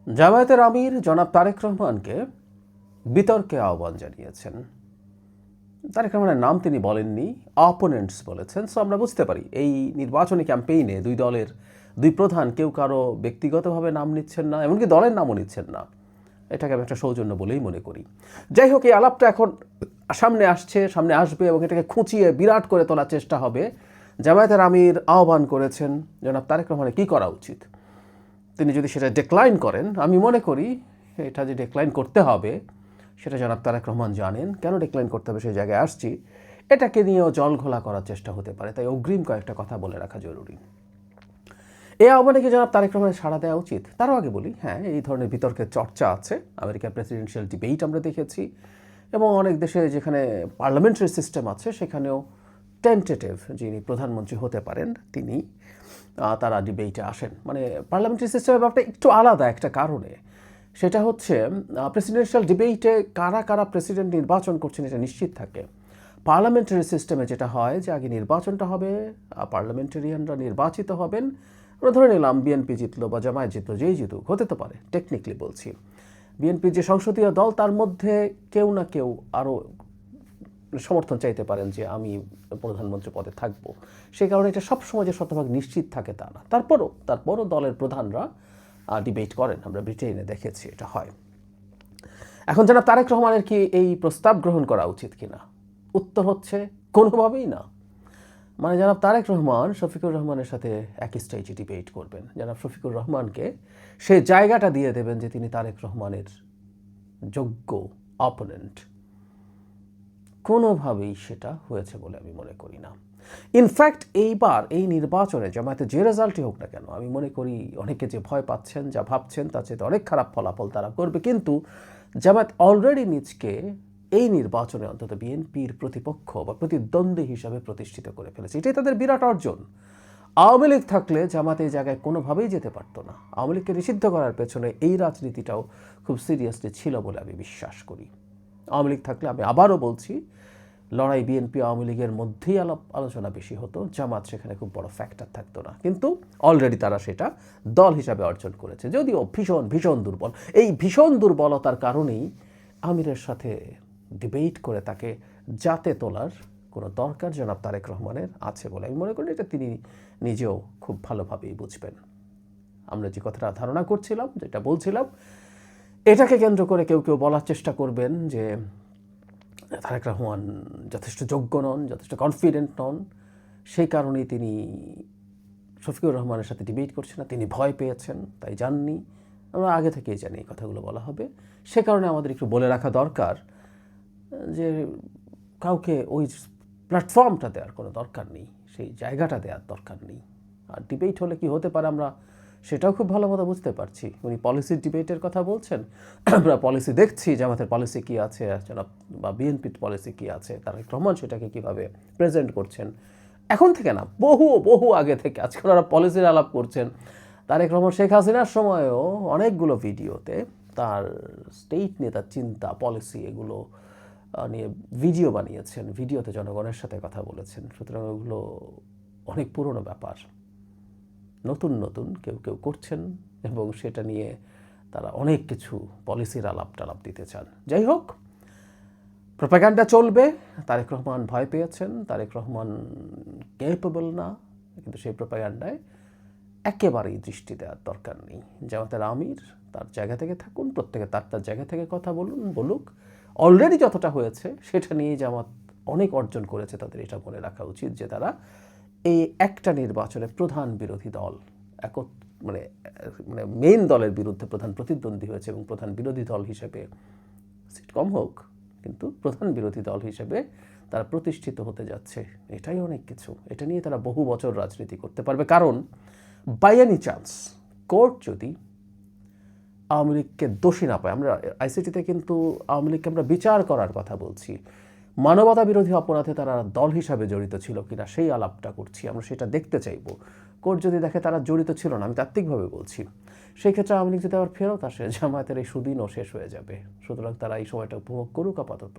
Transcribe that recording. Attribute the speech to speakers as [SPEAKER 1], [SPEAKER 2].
[SPEAKER 1] জামায়াতের আমির জনাব তারেক রহমানকে বিতর্কে আহ্বান জানিয়েছেন। তারেক রহমানের নাম তিনি বলেননি, অপোনেন্টস বলেছেন। সো আমরা বুঝতে পারি এই নির্বাচনী ক্যাম্পেইনে দুই দলের দুই প্রধান কেউ কারো ব্যক্তিগতভাবে নাম নিচ্ছেন না, এমনকি দলের নামও নিচ্ছেন না। এটাকে আমি একটা সৌজন্য বলেই মনে করি। যাই হোক, এই আলাপটা এখন সামনে আসবে এবং এটাকে খুঁচিয়ে বিরাট করে তোলার চেষ্টা হবে। জামায়াতের আমির আহ্বান করেছেন জনাব তারেক রহমানের কী করা উচিত। তিনি যদি সেটা ডিক্লাইন করেন, আমি মনে করি এটা যে ডিক্লাইন করতে হবে সেটা জনাব তারেক রহমান জানেন। কেন ডিক্লাইন করতে হবে সেই জায়গায় আসছি। এটাকে নিয়েও জল ঘোলা করার চেষ্টা হতে পারে, তাই অগ্রিম কয়েকটা কথা বলে রাখা জরুরি। এই আহ্বানে কি জনাব তারেক রহমানের সাড়া দেওয়া উচিত? তারও আগে বলি, হ্যাঁ, এই ধরনের বিতর্কের চর্চা আছে। আমেরিকার প্রেসিডেন্সিয়াল ডিবেট আমরা দেখেছি, এবং অনেক দেশে যেখানে পার্লামেন্টারি সিস্টেম আছে সেখানেও টেন্টেটিভ যিনি প্রধানমন্ত্রী হতে পারেন তিনি তারা ডিবেটে আসেন। মানে পার্লামেন্টারি সিস্টেমের ব্যাপারটা একটু আলাদা একটা কারণে। সেটা হচ্ছে প্রেসিডেন্সিয়াল ডিবেটে কারা কারা প্রেসিডেন্ট নির্বাচন করছেন এটা নিশ্চিত থাকে। পার্লামেন্টারি সিস্টেমে যেটা হয় যে আগে নির্বাচনটা হবে, পার্লামেন্টারিয়ানরা নির্বাচিত হবেন। আমরা ধরে নিলাম বিএনপি জিতলো বা জামায়াত জিতলো, যেই জিতুক, হতে তো পারে, টেকনিক্যালি বলছি। বিএনপির যে সংসদীয় দল তার মধ্যে কেউ না কেউ আরও সমর্থন চাইতে পারেন যে আমি প্রধানমন্ত্রী পদে থাকবো। সেই কারণে এটা সবসময় যে শতভাগ নিশ্চিত থাকে তা না। তারপরও দলের প্রধানরা ডিবেট করেন, আমরা ব্রিটেনে দেখেছি এটা হয়। এখন জনাব তারেক রহমানের কি এই প্রস্তাব গ্রহণ করা উচিত কিনা? উত্তর হচ্ছে কোনোভাবেই না। মানে জনাব তারেক রহমান শফিকুর রহমানের সাথে একই স্টেজে ডিবেট করবেন। জনাব শফিকুর রহমানকে সে জায়গাটা দিয়ে দেবেন যে তিনি তারেক রহমানের যোগ্য অপোনেন্ট। কোনোভাবেই সেটা হয়েছে বলে আমি মনে করি না। ইনফ্যাক্ট এইবার এই নির্বাচনে জামায়াতে যে রেজাল্টই হোক না কেন, আমি মনে করি অনেকে যে ভয় পাচ্ছেন, যা ভাবছেন তার চেয়ে অনেক খারাপ ফলাফল তারা করবে। কিন্তু জামায়াত অলরেডি নিজকে এই নির্বাচনে অন্তত বিএনপির প্রতিপক্ষ বা প্রতিদ্বন্দ্বী হিসাবে প্রতিষ্ঠিত করে ফেলেছে। এটাই তাদের বিরাট অর্জন। আওয়ামী লীগ থাকলে জামাত এই জায়গায় কোনোভাবেই যেতে পারতো না। আওয়ামী লীগকে নিষিদ্ধ করার পেছনে এই রাজনীতিটাও খুব সিরিয়াসলি ছিল বলে আমি বিশ্বাস করি। আওয়ামী লীগ থাকলে, আমি আবারও বলছি, লড়াই বিএনপি আওয়ামী লীগের মধ্যেই আলোচনা বেশি হতো, জামাত সেখানে খুব বড় ফ্যাক্টর থাকতো না। কিন্তু অলরেডি তারা সেটা দল হিসাবে অর্জন করেছে, যদিও ভীষণ ভীষণ দুর্বল। এই ভীষণ দুর্বলতার কারণেই আমিরের সাথে ডিবেট করে তাকে জাতে তোলার কোনো দরকার জনাব তারেক রহমানের আছে বলে আমি মনে করি। এটা তিনি নিজেও খুব ভালোভাবেই বুঝবেন। আমরা যে কথাটা ধারণা করছিলাম, যেটা বলছিলাম, এটাকে কেন্দ্র করে কেউ কেউ বলার চেষ্টা করবেন যে তারেক রহমান যথেষ্ট যোগ্য নন, যথেষ্ট কনফিডেন্ট নন, সেই কারণেই তিনি শফিকুর রহমানের সাথে ডিবেট করছেন না, তিনি ভয় পেয়েছেন তাই যাননি। আমরা আগে থেকেই জানি এই কথাগুলো বলা হবে। সে কারণে আমাদের একটু বলে রাখা দরকার যে কাউকে ওই প্ল্যাটফর্মটা দেওয়ার কোনো দরকার নেই, সেই জায়গাটা দেওয়ার দরকার নেই। আর ডিবেট হলে কি হতে পারে আমরা সেটাও খুব ভালো মতো বুঝতে পারছি। উনি পলিসির ডিবেটের কথা বলছেন, আমরা পলিসি দেখছি, জামাতের পলিসি কী আছে বা বিএনপির পলিসি কী আছে, তারেক রহমান সেটাকে কীভাবে প্রেজেন্ট করছেন। এখন থেকে না, বহু আগে থেকে আজকে ওনারা পলিসির আলাপ করছেন। তারেক রহমান শেখ হাসিনার সময়ও অনেকগুলো ভিডিওতে তার স্টেট নিয়ে তার চিন্তা, পলিসি, এগুলো নিয়ে ভিডিও বানিয়েছেন, ভিডিওতে জনগণের সাথে কথা বলেছেন। সুতরাং ওগুলো অনেক পুরনো ব্যাপার। নতুন কেউ কেউ করছেন এবং সেটা নিয়ে তারা অনেক কিছু পলিসির আলাপ দিতে চান। যাই হোক, প্রোপাগান্ডা চলবে। তারেক রহমান ভয় পেয়েছেন, তারেক রহমান ক্যাপেবল না, কিন্তু সেই প্রোপাগান্ডায় একেবারেই দৃষ্টি দেওয়ার দরকার নেই। জামাতের আমির তার জায়গা থেকে থাকুন, প্রত্যেকে তার জায়গা থেকে কথা বলুক। অলরেডি যতটা হয়েছে সেটা নিয়ে জামাত অনেক অর্জন করেছে, তাদের এটা মনে রাখা উচিত যে তারা এই একটা নির্বাচনে প্রধান বিরোধী দল মানে মেইন দলের বিরুদ্ধে প্রধান প্রতিদ্বন্দ্বী হয়েছে এবং প্রধান বিরোধী দল হিসেবে সিট কম হোক, কিন্তু প্রধান বিরোধী দল হিসেবে তারা প্রতিষ্ঠিত হতে যাচ্ছে। এটাই অনেক কিছু। এটা নিয়ে তারা বহু বছর রাজনীতি করতে পারবে। কারণ বাই এনি চান্স কোর্ট যদি আওয়ামী লীগকে দোষী না পায়, আমরা আইসিটিতে কিন্তু আওয়ামী লীগকে আমরা বিচার করার কথা বলছি, মানবতা বিরোধী অপরাধে তারা দল হিসাবে জড়িত ছিল কিনা সেই আলাপটা করছি, আমরা সেটা দেখতে চাইব। কোর্ট যদি দেখে তারা জড়িত ছিল না, আমি তাত্ত্বিকভাবে বলছি, সেই ক্ষেত্রে আওয়ামী লীগ যদি আবার ফেরত আসে, জামায়াতের এই সুদিনও শেষ হয়ে যাবে। সুতরাং তারা এই সময়টা উপভোগ করুক আপাতত।